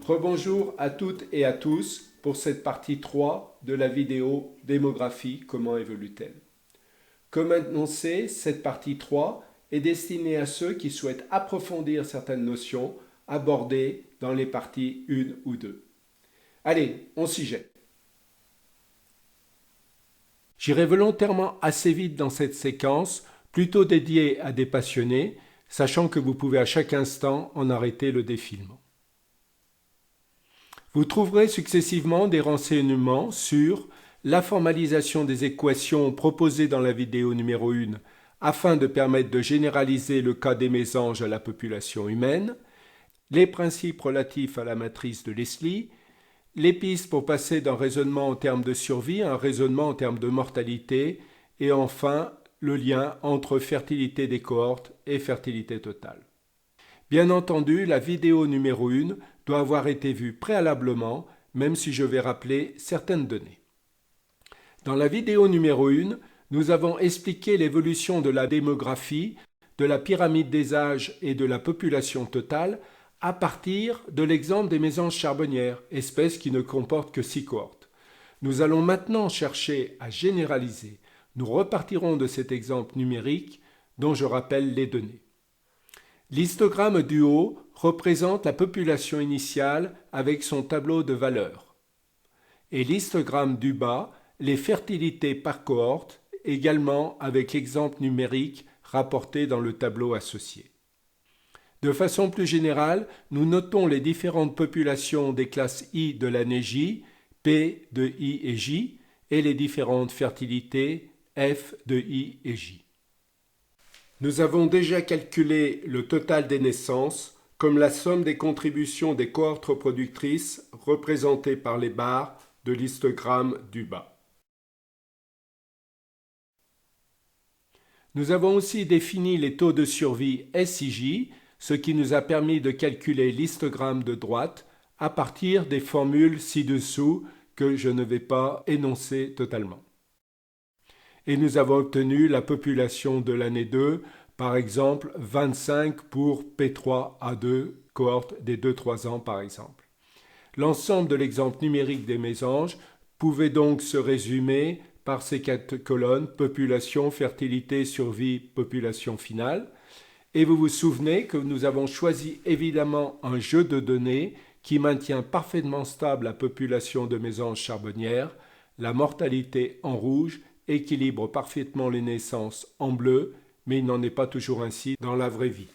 Rebonjour à toutes et à tous pour cette partie 3 de la vidéo Démographie, comment évolue-t-elle? Comme annoncé, cette partie 3 est destinée à ceux qui souhaitent approfondir certaines notions abordées dans les parties 1 ou 2. Allez, on s'y jette. J'irai volontairement assez vite dans cette séquence, plutôt dédiée à des passionnés, sachant que vous pouvez à chaque instant en arrêter le défilement. Vous trouverez successivement des renseignements sur la formalisation des équations proposées dans la vidéo numéro 1 afin de permettre de généraliser le cas des mésanges à la population humaine, les principes relatifs à la matrice de Leslie, les pistes pour passer d'un raisonnement en termes de survie à un raisonnement en termes de mortalité, et enfin le lien entre fertilité des cohortes et fertilité totale. Bien entendu, la vidéo numéro 1 doit avoir été vue préalablement, même si je vais rappeler certaines données. Dans la vidéo numéro 1, nous avons expliqué l'évolution de la démographie, de la pyramide des âges et de la population totale à partir de l'exemple des mésanges charbonnières, espèce qui ne comporte que 6 cohortes. Nous allons maintenant chercher à généraliser. Nous repartirons de cet exemple numérique dont je rappelle les données. L'histogramme du haut représente la population initiale avec son tableau de valeurs. Et l'histogramme du bas, les fertilités par cohorte, également avec l'exemple numérique rapporté dans le tableau associé. De façon plus générale, nous notons les différentes populations des classes I de l'année J, P de I et J, et les différentes fertilités F de I et J. Nous avons déjà calculé le total des naissances comme la somme des contributions des cohortes reproductrices représentées par les barres de l'histogramme du bas. Nous avons aussi défini les taux de survie SIJ, ce qui nous a permis de calculer l'histogramme de droite à partir des formules ci-dessous que je ne vais pas énoncer totalement. Et nous avons obtenu la population de l'année 2, par exemple 25 pour P3A2, cohorte des 2-3 ans par exemple. L'ensemble de l'exemple numérique des mésanges pouvait donc se résumer par ces 4 colonnes, population, fertilité, survie, population finale. Et vous vous souvenez que nous avons choisi évidemment un jeu de données qui maintient parfaitement stable la population de mésanges charbonnières, la mortalité en rouge équilibre parfaitement les naissances en bleu, mais il n'en est pas toujours ainsi dans la vraie vie.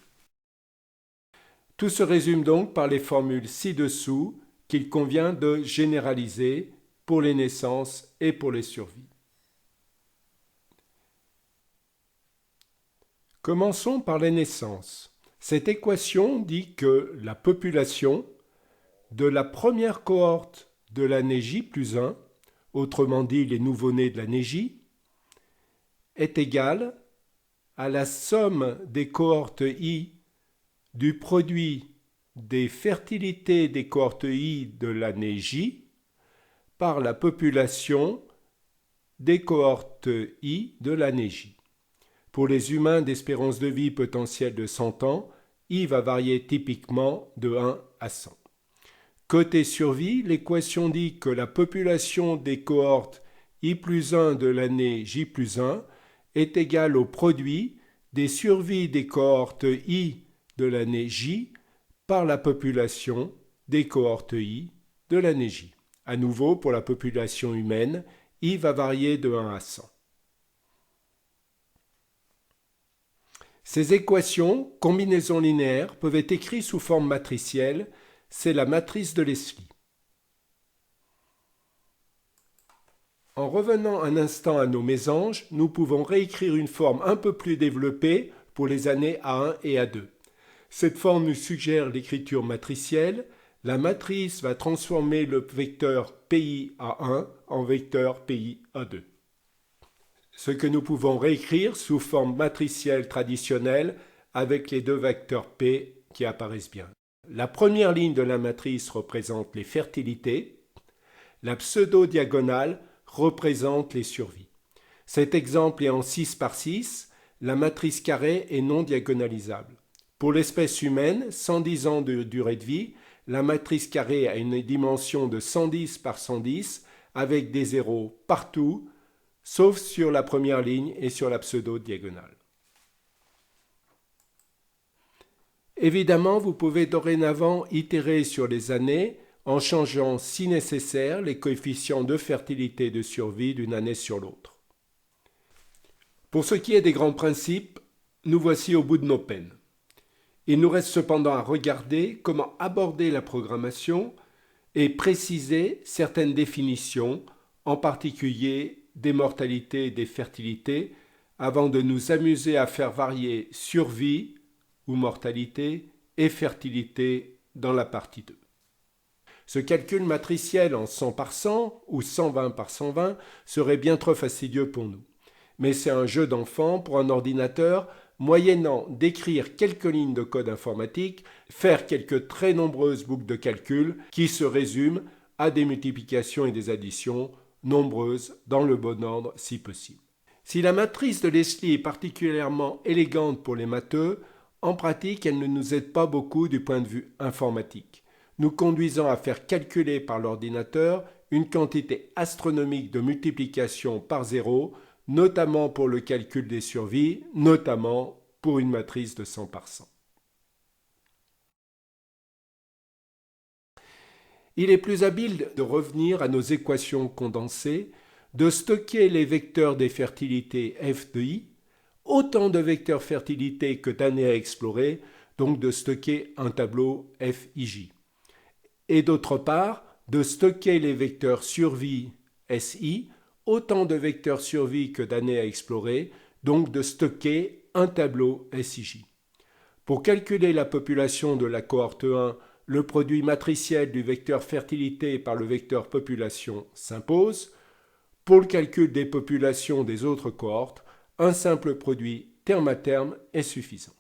Tout se résume donc par les formules ci-dessous qu'il convient de généraliser pour les naissances et pour les survies. Commençons par les naissances. Cette équation dit que la population de la première cohorte de l'année J plus 1, autrement dit les nouveau-nés de l'année J, est égale à la somme des cohortes I du produit des fertilités des cohortes I de l'année J par la population des cohortes I de l'année J. Pour les humains d'espérance de vie potentielle de 100 ans, I va varier typiquement de 1 à 100. Côté survie, l'équation dit que la population des cohortes I plus 1 de l'année J plus 1 est égale au produit des survies des cohortes I de l'année J par la population des cohortes I de l'année J. À nouveau, pour la population humaine, I va varier de 1 à 100. Ces équations, combinaisons linéaires, peuvent être écrites sous forme matricielle. C'est la matrice de Leslie. En revenant un instant à nos mésanges, nous pouvons réécrire une forme un peu plus développée pour les années A1 et A2. Cette forme nous suggère l'écriture matricielle. La matrice va transformer le vecteur PI-A1 en vecteur PI-A2. Ce que nous pouvons réécrire sous forme matricielle traditionnelle avec les deux vecteurs P qui apparaissent bien. La première ligne de la matrice représente les fertilités. La pseudo-diagonale représente les survies. Cet exemple est en 6 par 6, la matrice carrée est non diagonalisable. Pour l'espèce humaine, 110 ans de durée de vie, La matrice carrée a une dimension de 110 par 110 avec des zéros partout, sauf sur la première ligne et sur la pseudo-diagonale. Évidemment, vous pouvez dorénavant itérer sur les années en changeant, si nécessaire, les coefficients de fertilité et de survie d'une année sur l'autre. Pour ce qui est des grands principes, nous voici au bout de nos peines. Il nous reste cependant à regarder comment aborder la programmation et préciser certaines définitions, en particulier des mortalités et des fertilités, avant de nous amuser à faire varier survie ou mortalité et fertilité dans la partie 2. Ce calcul matriciel en 100 par 100 ou 120 par 120 serait bien trop fastidieux pour nous. Mais c'est un jeu d'enfant pour un ordinateur, moyennant d'écrire quelques lignes de code informatique, faire quelques très nombreuses boucles de calcul qui se résument à des multiplications et des additions, nombreuses dans le bon ordre si possible. Si la matrice de Leslie est particulièrement élégante pour les matheux, en pratique elle ne nous aide pas beaucoup du point de vue informatique, nous conduisant à faire calculer par l'ordinateur une quantité astronomique de multiplication par zéro, notamment pour le calcul des survies, notamment pour une matrice de 100 par 100. Il est plus habile de revenir à nos équations condensées, de stocker les vecteurs des fertilités f de i, autant de vecteurs fertilité que d'années à explorer, donc de stocker un tableau FIJ. Et d'autre part, de stocker les vecteurs survie SI, autant de vecteurs survie que d'années à explorer, donc de stocker un tableau SIJ. Pour calculer la population de la cohorte 1, le produit matriciel du vecteur fertilité par le vecteur population s'impose. Pour le calcul des populations des autres cohortes, un simple produit terme à terme est suffisant.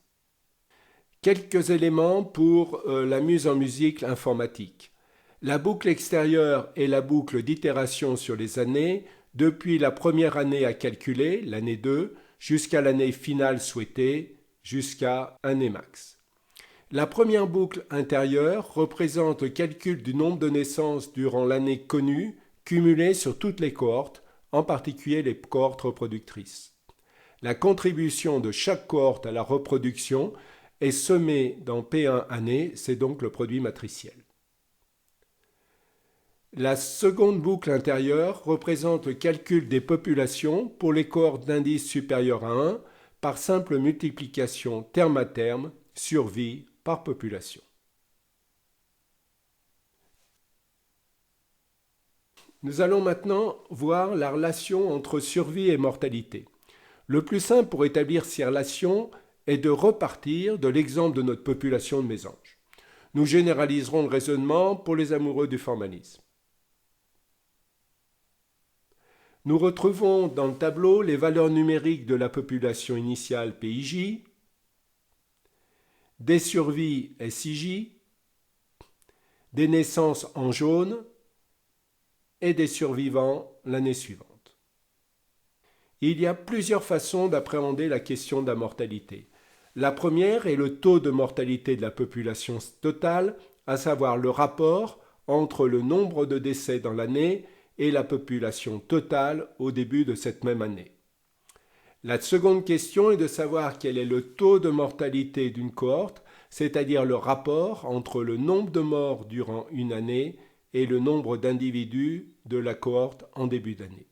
Quelques éléments pour la mise en musique informatique. La boucle extérieure est la boucle d'itération sur les années, depuis la première année à calculer, l'année 2, jusqu'à l'année finale souhaitée, jusqu'à année max. La première boucle intérieure représente le calcul du nombre de naissances durant l'année connue, cumulé sur toutes les cohortes, en particulier les cohortes reproductrices. La contribution de chaque cohorte à la reproduction est sommée dans P1 année, c'est donc le produit matriciel. La seconde boucle intérieure représente le calcul des populations pour les cohortes d'indice supérieurs à 1 par simple multiplication terme à terme, survie par population. Nous allons maintenant voir la relation entre survie et mortalité. Le plus simple pour établir ces relations est de repartir de l'exemple de notre population de mésanges. Nous généraliserons le raisonnement pour les amoureux du formalisme. Nous retrouvons dans le tableau les valeurs numériques de la population initiale PIJ, des survies SIJ, des naissances en jaune et des survivants l'année suivante. Il y a plusieurs façons d'appréhender la question de la mortalité. La première est le taux de mortalité de la population totale, à savoir le rapport entre le nombre de décès dans l'année et la population totale au début de cette même année. La seconde question est de savoir quel est le taux de mortalité d'une cohorte, c'est-à-dire le rapport entre le nombre de morts durant une année et le nombre d'individus de la cohorte en début d'année.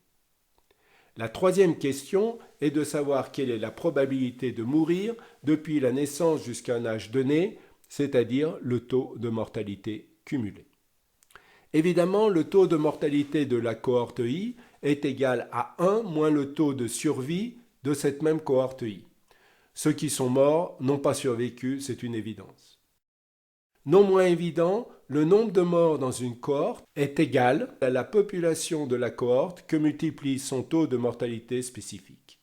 La troisième question est de savoir quelle est la probabilité de mourir depuis la naissance jusqu'à un âge donné, c'est-à-dire le taux de mortalité cumulé. Évidemment, le taux de mortalité de la cohorte I est égal à 1 moins le taux de survie de cette même cohorte I. Ceux qui sont morts n'ont pas survécu, c'est une évidence. Non moins évident, le nombre de morts dans une cohorte est égal à la population de la cohorte que multiplie son taux de mortalité spécifique.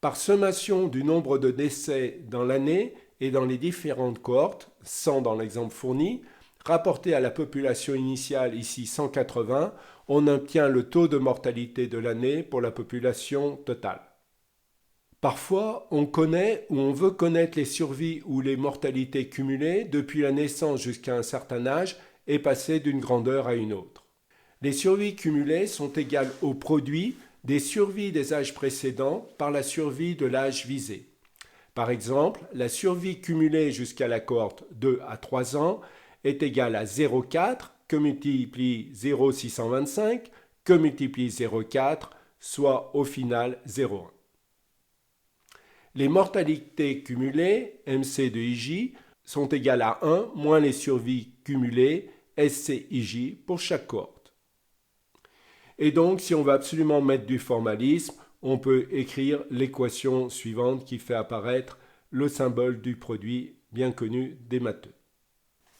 Par sommation du nombre de décès dans l'année et dans les différentes cohortes, 100 dans l'exemple fourni, rapporté à la population initiale, ici 180, on obtient le taux de mortalité de l'année pour la population totale. Parfois, on connaît ou on veut connaître les survies ou les mortalités cumulées depuis la naissance jusqu'à un certain âge et passer d'une grandeur à une autre. Les survies cumulées sont égales au produit des survies des âges précédents par la survie de l'âge visé. Par exemple, la survie cumulée jusqu'à la cohorte 2 à 3 ans est égale à 0,4 que multiplie 0,625 que multiplie 0,4, soit au final 0,1. Les mortalités cumulées, MC de IJ, sont égales à 1 moins les survies cumulées, SCIJ, pour chaque cohorte. Et donc, si on veut absolument mettre du formalisme, on peut écrire l'équation suivante qui fait apparaître le symbole du produit bien connu des matheux.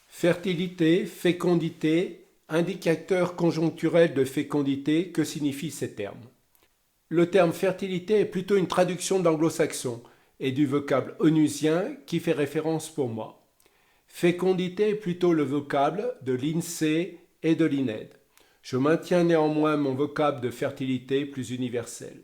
Fertilité, fécondité, indicateur conjoncturel de fécondité, que signifient ces termes? Le terme fertilité est plutôt une traduction d'anglo-saxon et du vocable onusien qui fait référence pour moi. Fécondité est plutôt le vocable de l'INSEE et de l'INED. Je maintiens néanmoins mon vocable de fertilité plus universel.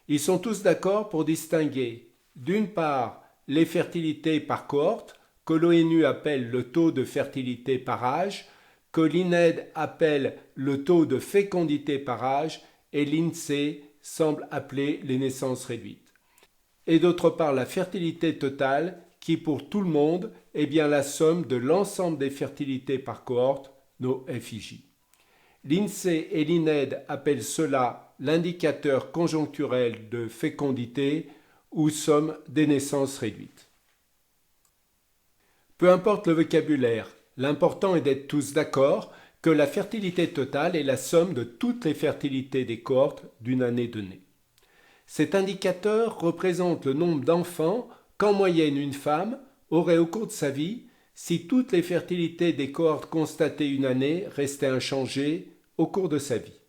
Ils sont tous d'accord pour distinguer, d'une part, les fertilités par cohorte, que l'ONU appelle le taux de fertilité par âge, que l'INED appelle le taux de fécondité par âge et l'INSEE semble appeler les naissances réduites. Et d'autre part, la fertilité totale, qui pour tout le monde est bien la somme de l'ensemble des fertilités par cohorte, nos FIJ. L'INSEE et l'INED appellent cela l'indicateur conjoncturel de fécondité ou somme des naissances réduites. Peu importe le vocabulaire, l'important est d'être tous d'accord que la fertilité totale est la somme de toutes les fertilités des cohortes d'une année donnée. Cet indicateur représente le nombre d'enfants qu'en moyenne une femme aurait au cours de sa vie si toutes les fertilités des cohortes constatées une année restaient inchangées au cours de sa vie.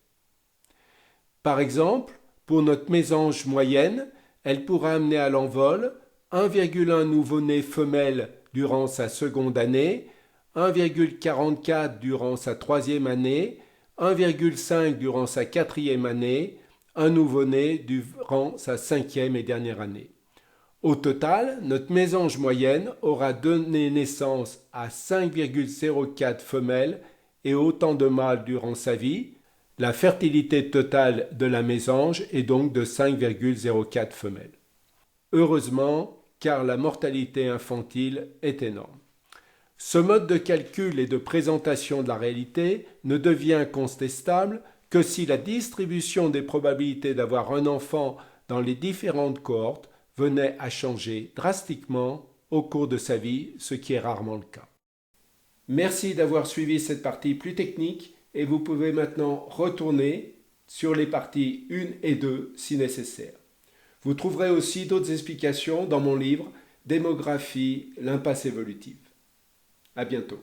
Par exemple, pour notre mésange moyenne, elle pourra amener à l'envol 1,1 nouveau-né femelle durant sa seconde année, 1,44 durant sa troisième année, 1,5 durant sa quatrième année, un nouveau-né durant sa cinquième et dernière année. Au total, notre mésange moyenne aura donné naissance à 5,04 femelles et autant de mâles durant sa vie. La fertilité totale de la mésange est donc de 5,04 femelles. Heureusement, car la mortalité infantile est énorme. Ce mode de calcul et de présentation de la réalité ne devient contestable que si la distribution des probabilités d'avoir un enfant dans les différentes cohortes venait à changer drastiquement au cours de sa vie, ce qui est rarement le cas. Merci d'avoir suivi cette partie plus technique et vous pouvez maintenant retourner sur les parties 1 et 2 si nécessaire. Vous trouverez aussi d'autres explications dans mon livre Démographie, l'impasse évolutive. À bientôt.